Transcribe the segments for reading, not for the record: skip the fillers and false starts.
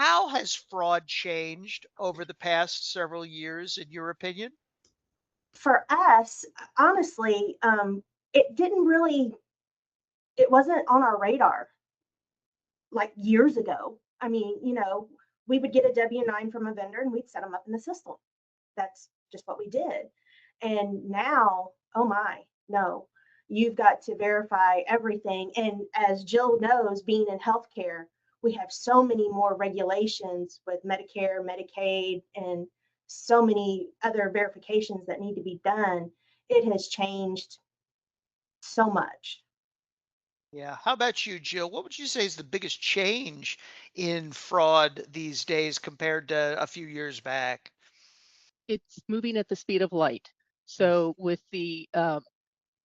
how has fraud changed over the past several years, in your opinion? For us, honestly, it didn't really it wasn't on our radar like years ago. I mean, we would get a W-9 from a vendor and we'd set them up in the system. That's just what we did. And now, oh my, no, you've got to verify everything. And as Jill knows, being in healthcare, we have so many more regulations with Medicare, Medicaid, and so many other verifications that need to be done. It has changed so much. Yeah. How about you, Jill? What would you say is the biggest change in fraud these days compared to a few years back? It's moving at the speed of light. Mm. So with the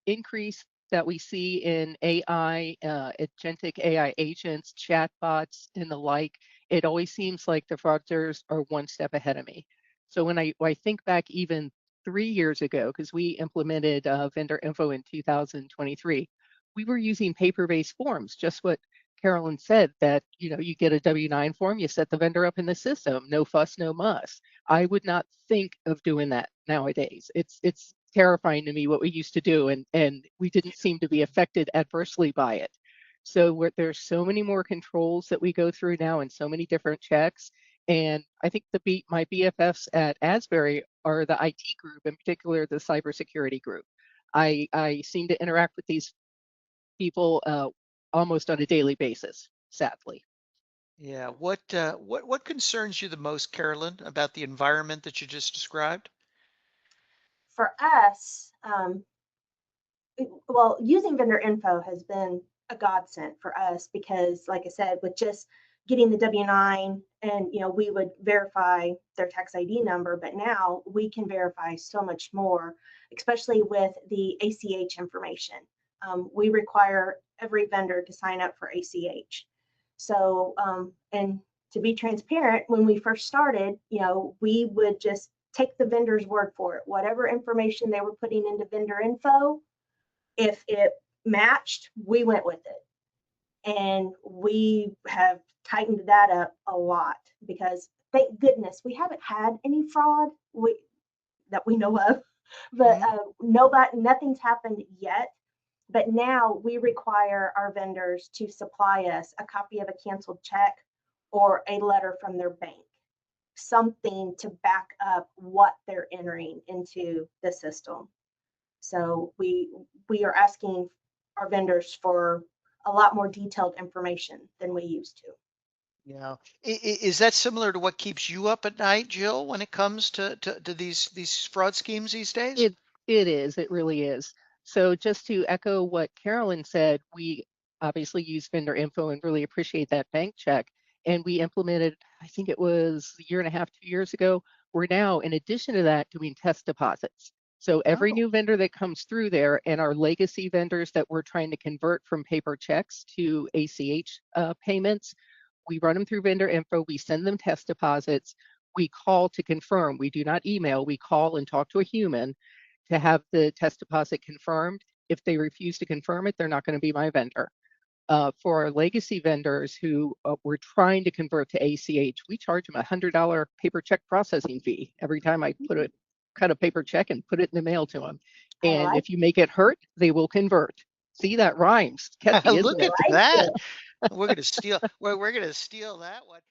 increase that we see in AI, agentic AI agents, chatbots, and the like, it always seems like the fraudsters are one step ahead of me. So when I think back even 3 years ago, because we implemented vendor info in 2023, we were using paper-based forms, just what Carolyn said, that you get a W-9 form, you set the vendor up in the system, no fuss, no muss. I would not think of doing that nowadays. It's terrifying to me what we used to do, and we didn't seem to be affected adversely by it. So there's so many more controls that we go through now and so many different checks. And I think my BFFs at Asbury are the IT group, in particular the cybersecurity group. I seem to interact with these people almost on a daily basis, sadly. Yeah. What concerns you the most, Carolyn, about the environment that you just described? For us, well, using vendor info has been a godsend for us because, like I said, with just getting the W-9 and, we would verify their tax ID number, but now we can verify so much more, especially with the ACH information. We require every vendor to sign up for ACH. So, and to be transparent, when we first started, we would just take the vendor's word for it. Whatever information they were putting into vendor info, if it matched, we went with it. And we have tightened that up a lot because thank goodness we haven't had any fraud that we know of, but Mhm. nothing's happened yet. But now we require our vendors to supply us a copy of a canceled check or a letter from their bank, something to back up what they're entering into the system. So we are asking our vendors for a lot more detailed information than we used to. Yeah. Is that similar to what keeps you up at night, Jill, when it comes to these fraud schemes these days? It it is, it really is. So just to echo what Carolyn said, we obviously use vendor info and really appreciate that bank check. And we implemented, I think it was a year and a half, 2 years ago. We're now, in addition to that, doing test deposits. So every Oh. new vendor that comes through there and our legacy vendors that we're trying to convert from paper checks to ACH payments, we run them through vendor info, we send them test deposits, we call to confirm. We do not email, we call and talk to a human to have the test deposit confirmed. If they refuse to confirm it, they're not going to be my vendor. For our legacy vendors who we're trying to convert to ACH, we charge them $100 paper check processing fee every time I cut a paper check and put it in the mail to them. I And like if you make it hurt, they will convert. See, that rhymes. Catchy, isn't Look it? at like that. it. We're gonna steal that one.